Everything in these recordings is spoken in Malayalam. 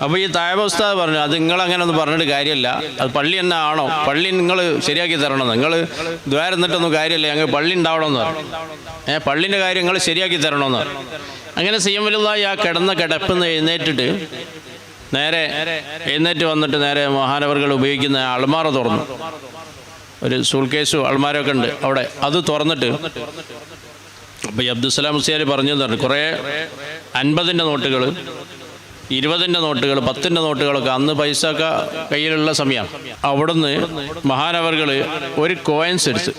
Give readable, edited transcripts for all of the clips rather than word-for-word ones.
അപ്പോൾ ഈ താഴെ ഉസ്താദ് പറഞ്ഞു, അത് നിങ്ങളങ്ങനെ ഒന്നും പറഞ്ഞിട്ട് കാര്യമില്ല, അത് പള്ളി തന്നെ ആണോ, പള്ളി നിങ്ങൾ ശരിയാക്കി തരണമെന്ന്, നിങ്ങൾ ദ്വാരന്നിട്ടൊന്നും കാര്യമില്ല, ഞങ്ങൾ പള്ളി ഉണ്ടാവണമെന്ന് പറഞ്ഞു. പള്ളിൻ്റെ കാര്യം നിങ്ങൾ ശരിയാക്കി തരണമെന്ന് പറഞ്ഞു. അങ്ങനെ സിയം വലുതായി ആ കിടന്ന കിടപ്പെന്ന് എഴുന്നേറ്റിട്ട് നേരെ എഴുന്നേറ്റ് വന്നിട്ട് നേരെ മഹാനവറുകൾ ഉപയോഗിക്കുന്ന അൾമാറ തുറന്നു. ഒരു സൂൾ കേസും അൾമാരൊക്കെ ഉണ്ട് അവിടെ, അത് തുറന്നിട്ട് അപ്പോൾ ഈ അബ്ദുസ്സലാം മുസ്ലിയാർ പറഞ്ഞു തന്നു, കുറേ 50ൻ്റെ നോട്ടുകൾ, 20ൻ്റെ നോട്ടുകൾ, 10ൻ്റെ നോട്ടുകളൊക്കെ അന്ന് പൈസ ഒക്കെ കയ്യിലുള്ള സമയം. അവിടുന്ന് മഹാനവറുകൾ ഒരു കോയിൻസ് എടുത്ത്,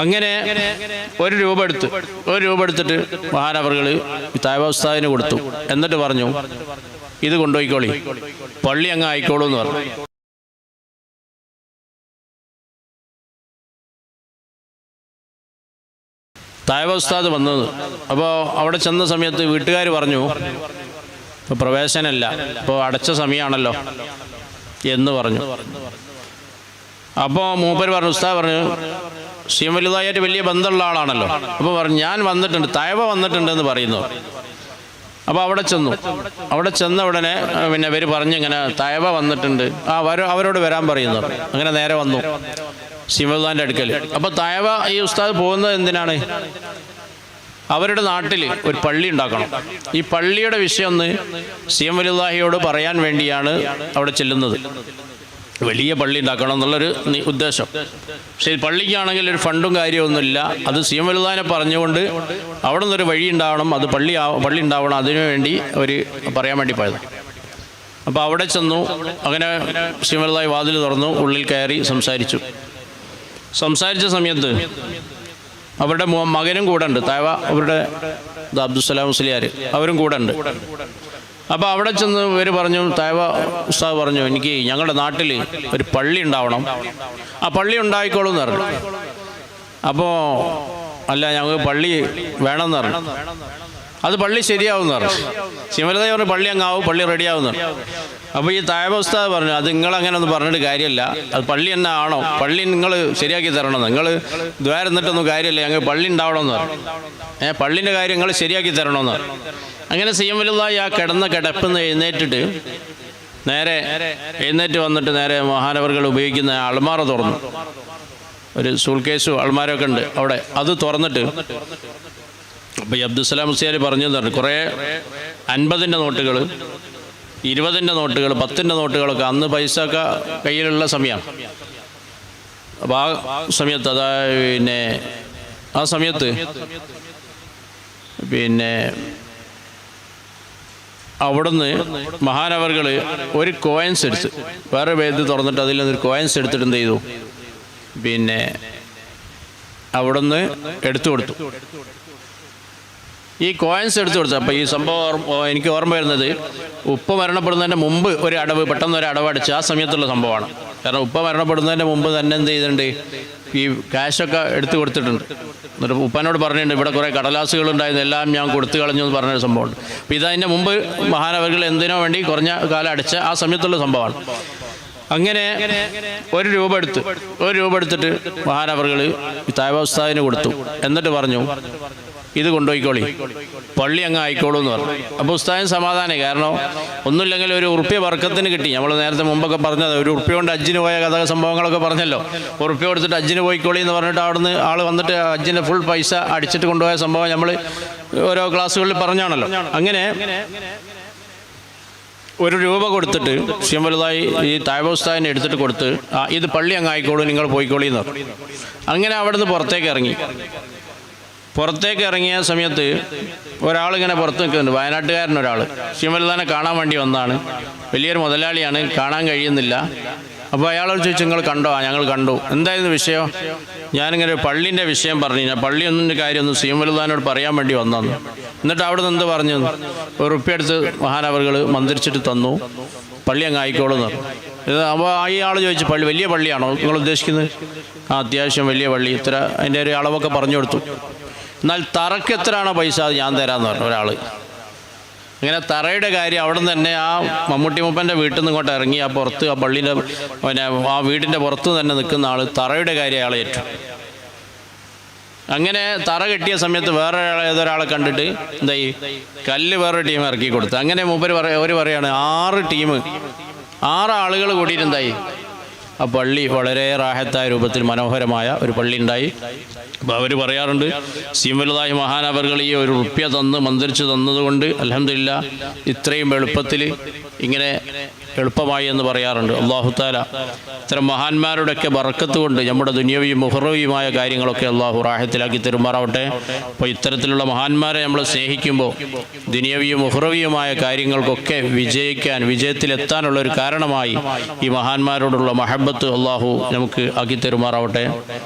അങ്ങനെ ഒരു രൂപ എടുത്തിട്ട് മഹാനവറുകൾ താഴെ ഉസ്താദിന് കൊടുത്തു. എന്നിട്ട് പറഞ്ഞു, ഇത് കൊണ്ടുപോയിക്കോളി, പള്ളി അങ്ങ് ആയിക്കോളൂ എന്ന് പറഞ്ഞു. താഴെ ഉസ്താദ് വന്നത്. അപ്പോൾ അവിടെ ചെന്ന സമയത്ത് വീട്ടുകാർ പറഞ്ഞു, ഇപ്പോൾ പ്രവേശനമില്ല, ഇപ്പോൾ അടച്ച സമയമാണല്ലോ എന്ന് പറഞ്ഞു. അപ്പോൾ മൂപ്പർ പറഞ്ഞു, ഉസ്താദ് പറഞ്ഞു, സിയം വലുതായിട്ട് വലിയ ബന്ധമുള്ള ആളാണല്ലോ, അപ്പോൾ പറഞ്ഞു ഞാൻ വന്നിട്ടുണ്ട്, താഴെ വന്നിട്ടുണ്ടെന്ന് പറയുന്നു. അപ്പോൾ അവിടെ ചെന്ന ഉടനെ പിന്നെ ഇവർ പറഞ്ഞു, ഇങ്ങനെ താഴെ വന്നിട്ടുണ്ട്, അവരോട് വരാൻ പറയുന്നു. അങ്ങനെ നേരെ വന്നു സിയം വലുതാൻ്റെ അടുക്കൽ. അപ്പോൾ താഴെ ഈ ഉസ്താദ് പോകുന്നത് എന്തിനാണ്? അവരുടെ നാട്ടിൽ ഒരു പള്ളി ഉണ്ടാക്കണം. ഈ പള്ളിയുടെ വിഷയം ഒന്ന് സിയം വലുതാഹിയോട് പറയാൻ വേണ്ടിയാണ് അവിടെ ചെല്ലുന്നത്. വലിയ പള്ളി ഉണ്ടാക്കണം എന്നുള്ളൊരു ഉദ്ദേശം. പക്ഷേ പള്ളിക്കാണെങ്കിൽ ഒരു ഫണ്ടും കാര്യമൊന്നുമില്ല. അത് സിയം വലുതാനെ പറഞ്ഞുകൊണ്ട് അവിടെ നിന്നൊരു വഴി ഉണ്ടാവണം, അത് പള്ളി ഉണ്ടാവണം, അതിനു വേണ്ടി ഒരു പറയാൻ വേണ്ടി പോയത്. അപ്പോൾ അവിടെ ചെന്നു. അങ്ങനെ സിയം വലുതായി വാതിൽ തുറന്നു, ഉള്ളിൽ കയറി സംസാരിച്ച സമയത്ത് അവരുടെ മകനും കൂടെ ഉണ്ട്, താഴെ അവരുടെ അബ്ദുസ്സലാം മുസ്ലിയാർ, അവരും കൂടെ ഉണ്ട്. അപ്പോൾ അവിടെ ചെന്ന് ഇവർ പറഞ്ഞു, താഴെ ഉസ്താദ് പറഞ്ഞു, എനിക്ക് ഞങ്ങളുടെ നാട്ടിൽ ഒരു പള്ളി ഉണ്ടാവണം, ആ പള്ളി ഉണ്ടായിക്കോളൂ എന്ന് പറഞ്ഞു. അപ്പോൾ അല്ല, ഞങ്ങൾക്ക് പള്ളി വേണമെന്ന് പറഞ്ഞു. അത് പള്ളി ശരിയാവുമെന്ന് പറഞ്ഞു. സിമലതായി പറഞ്ഞു, പള്ളി അങ്ങാവും, പള്ളി റെഡിയാവുമെന്ന് പറഞ്ഞു. അപ്പോൾ ഈ താഴെ ഉസ്താദ് പറഞ്ഞു, അത് നിങ്ങളങ്ങനെ ഒന്നും പറഞ്ഞിട്ട് കാര്യമില്ല, അത് പള്ളി തന്നെ ആണോ, പള്ളി നിങ്ങൾ ശരിയാക്കി തരണമെന്ന്, നിങ്ങൾ ദ്വാരന്നിട്ടൊന്നും കാര്യമില്ല, ഞങ്ങൾ പള്ളി ഉണ്ടാവണമെന്ന് പറഞ്ഞു. പള്ളിൻ്റെ കാര്യം നിങ്ങൾ ശരിയാക്കി തരണമെന്ന് പറഞ്ഞു. അങ്ങനെ സിയം വലുതായി ആ കിടന്ന കിടപ്പെന്ന് എഴുന്നേറ്റിട്ട് നേരെ എഴുന്നേറ്റ് വന്നിട്ട് നേരെ മഹാനവറുകൾ ഉപയോഗിക്കുന്ന അൾമാറ തുറന്നു. ഒരു സൂൾ കേസും അൾമാരൊക്കെ ഉണ്ട് അവിടെ, അത് തുറന്നിട്ട് അപ്പോൾ ഈ അബ്ദുസ്സലാം മുസ്ലിയാർ പറഞ്ഞു തന്നു, കുറേ 50ൻ്റെ നോട്ടുകൾ, 20ൻ്റെ നോട്ടുകൾ, 10ൻ്റെ നോട്ടുകളൊക്കെ അന്ന് പൈസ ഒക്കെ കയ്യിലുള്ള സമയം. അപ്പോൾ ആ സമയത്ത് ആ സമയത്ത് അവിടുന്ന് മഹാനവറുകൾ ഒരു കോയിൻസ് എടുത്ത്, വേറെ വേദി തുറന്നിട്ട് അതിൽ നിന്നൊരു കോയിൻസ് എടുത്തിട്ട് എന്ത് ചെയ്തു, അവിടുന്ന് എടുത്തു കൊടുത്തു. ഈ കോയിൻസ് എടുത്തു കൊടുത്തു. അപ്പോൾ ഈ സംഭവം എനിക്ക് ഓർമ്മ വരുന്നത്, ഉപ്പ മരണപ്പെടുന്നതിൻ്റെ മുമ്പ് ഒരു അടവ്, പെട്ടെന്ന് ഒരു അടവ് അടിച്ച് ആ സമയത്തുള്ള സംഭവമാണ്. കാരണം ഉപ്പ മരണപ്പെടുന്നതിൻ്റെ മുമ്പ് തന്നെ എന്ത് ചെയ്തിട്ടുണ്ട്, ഈ ക്യാഷൊക്കെ എടുത്തു കൊടുത്തിട്ടുണ്ട്. എന്നിട്ട് ഉപ്പനോട് പറഞ്ഞിട്ടുണ്ട്, ഇവിടെ കുറേ കടലാസുകളുണ്ടായിരുന്നു, എല്ലാം ഞാൻ കൊടുത്തു കളഞ്ഞു എന്ന് പറഞ്ഞൊരു സംഭവമുണ്ട്. അപ്പോൾ ഇതതിൻ്റെ മുമ്പ് മഹാനവറുകൾ എന്തിനോ വേണ്ടി കുറഞ്ഞ കാലം അടിച്ച ആ സമയത്തുള്ള സംഭവമാണ്. അങ്ങനെ ഒരു രൂപ എടുത്തിട്ട് മഹാനവറുകൾ താഴെ ഉസ്താദിന് കൊടുത്തു. എന്നിട്ട് പറഞ്ഞു, ഇത് കൊണ്ടുപോയിക്കോളി, പള്ളി അങ്ങ് ആയിക്കോളൂ എന്ന് പറഞ്ഞു. അപ്പോൾ ഉസ്താദിന് സമാധാനമായി. കാരണം ഒന്നുമില്ലെങ്കിൽ ഒരു ഉറുപ്പ്യ വർക്കത്തിന് കിട്ടി. നമ്മൾ നേരത്തെ മുമ്പൊക്കെ പറഞ്ഞത്, ഒരു ഉറുപ്പ്യ കൊണ്ട് ഹജ്ജിന് പോയ കഥ സംഭവങ്ങളൊക്കെ പറഞ്ഞല്ലോ. ഉറുപ്പ്യ കൊടുത്തിട്ട് ഹജ്ജിന് പോയിക്കോളി എന്ന് പറഞ്ഞിട്ട് അവിടുന്ന് ആൾ വന്നിട്ട് ഹജ്ജിൻ്റെ ഫുൾ പൈസ അടിച്ചിട്ട് കൊണ്ടുപോയ സംഭവം നമ്മൾ ഓരോ ക്ലാസ്സുകളിൽ പറഞ്ഞാണല്ലോ. അങ്ങനെ ഒരു രൂപ കൊടുത്തിട്ട് സിയം വലുതായി ഈ താഴെ ഉസ്താദിനെ എടുത്തിട്ട് കൊടുത്ത്, ഇത് പള്ളി അങ്ങ് ആയിക്കോളൂ, നിങ്ങൾ പോയിക്കോളി എന്ന് പറഞ്ഞു. അങ്ങനെ അവിടുന്ന് പുറത്തേക്ക് ഇറങ്ങിയ സമയത്ത് ഒരാളിങ്ങനെ പുറത്ത് നിൽക്കുന്നുണ്ട്, വയനാട്ടുകാരനൊരാൾ. സിയം വലുതാനെ കാണാൻ വേണ്ടി വന്നതാണ്, വലിയൊരു മുതലാളിയാണ്, കാണാൻ കഴിയുന്നില്ല. അപ്പോൾ അയാളോട് ചോദിച്ചു, നിങ്ങൾ കണ്ടോ? ഞങ്ങൾ കണ്ടു. എന്തായിരുന്നു വിഷയം? ഞാനിങ്ങനെ പള്ളീൻ്റെ വിഷയം പറഞ്ഞു, പള്ളിയൊന്നിൻ്റെ കാര്യമൊന്നും സിയം വലുതാനോട് പറയാൻ വേണ്ടി വന്നു. എന്നിട്ട് അവിടെ നിന്ന് എന്ത് പറഞ്ഞു, ഒരു റുപ്യ എടുത്ത് മഹാനവറുകൾ മന്ത്രിച്ചിട്ട് തന്നു, പള്ളി അങ്ങ് ആയിക്കോളൂന്ന്. അപ്പോൾ ഈ ആൾ ചോദിച്ചു, പള്ളി വലിയ പള്ളിയാണോ നിങ്ങൾ ഉദ്ദേശിക്കുന്നത്? അത്യാവശ്യം വലിയ പള്ളി, ഇത്ര അതിൻ്റെ ഒരു അളവൊക്കെ പറഞ്ഞു കൊടുത്തു. എന്നാൽ തറക്ക് എത്രയാണോ പൈസ അത് ഞാൻ തരാമെന്ന് പറഞ്ഞു ഒരാൾ. അങ്ങനെ തറയുടെ കാര്യം അവിടെ നിന്ന് തന്നെ ആ മമ്മൂട്ടി മൂപ്പൻ്റെ വീട്ടിൽ നിന്ന് ഇങ്ങോട്ട് ഇറങ്ങി ആ പുറത്ത് ആ പള്ളീൻ്റെ ആ വീടിൻ്റെ പുറത്ത് തന്നെ നിൽക്കുന്ന ആൾ തറയുടെ കാര്യം അയാളെ ഏറ്റു. അങ്ങനെ തറ കെട്ടിയ സമയത്ത് വേറെ ഏതൊരാളെ കണ്ടിട്ട് എന്തായി കല്ല് വേറൊരു ടീം ഇറക്കി കൊടുത്തു. അങ്ങനെ മൂപ്പര് അവർ പറയാണ് 6 ആളുകൾ കൂടിയിട്ട് എന്തായി ആ പള്ളി വളരെ റാഹത്തായ രൂപത്തിൽ മനോഹരമായ ഒരു പള്ളി ഉണ്ടായി. അപ്പോൾ അവർ പറയാറുണ്ട്, സീമലുദാഹി മഹാനവർകൾ ഈ ഒരു റുപ്യ തന്ന് മന്ത്രിച്ച് തന്നതുകൊണ്ട് അൽഹംദുലില്ലാ ഇത്രയും എളുപ്പത്തിൽ ഇങ്ങനെ എളുപ്പമായി എന്ന് പറയാറുണ്ട്. അല്ലാഹു തആല ഇത്തരം മഹാന്മാരുടെയൊക്കെ ബർക്കത്ത് കൊണ്ട് നമ്മുടെ ദുനിയവിയും മുഹറവിയുമായ കാര്യങ്ങളൊക്കെ അല്ലാഹു റാഹത്തിലാക്കി തരുമാറാവട്ടെ. അപ്പോൾ ഇത്തരത്തിലുള്ള മഹാന്മാരെ നമ്മൾ സ്നേഹിക്കുമ്പോൾ ദുനിയവിയും മുഹറവിയുമായ കാര്യങ്ങൾക്കൊക്കെ വിജയത്തിലെത്താനുള്ള ഒരു കാരണമായി ഈ മഹാന്മാരോടുള്ള മഹബത്ത് അല്ലാഹു നമുക്ക് ആക്കി തരുമാറാവട്ടെ.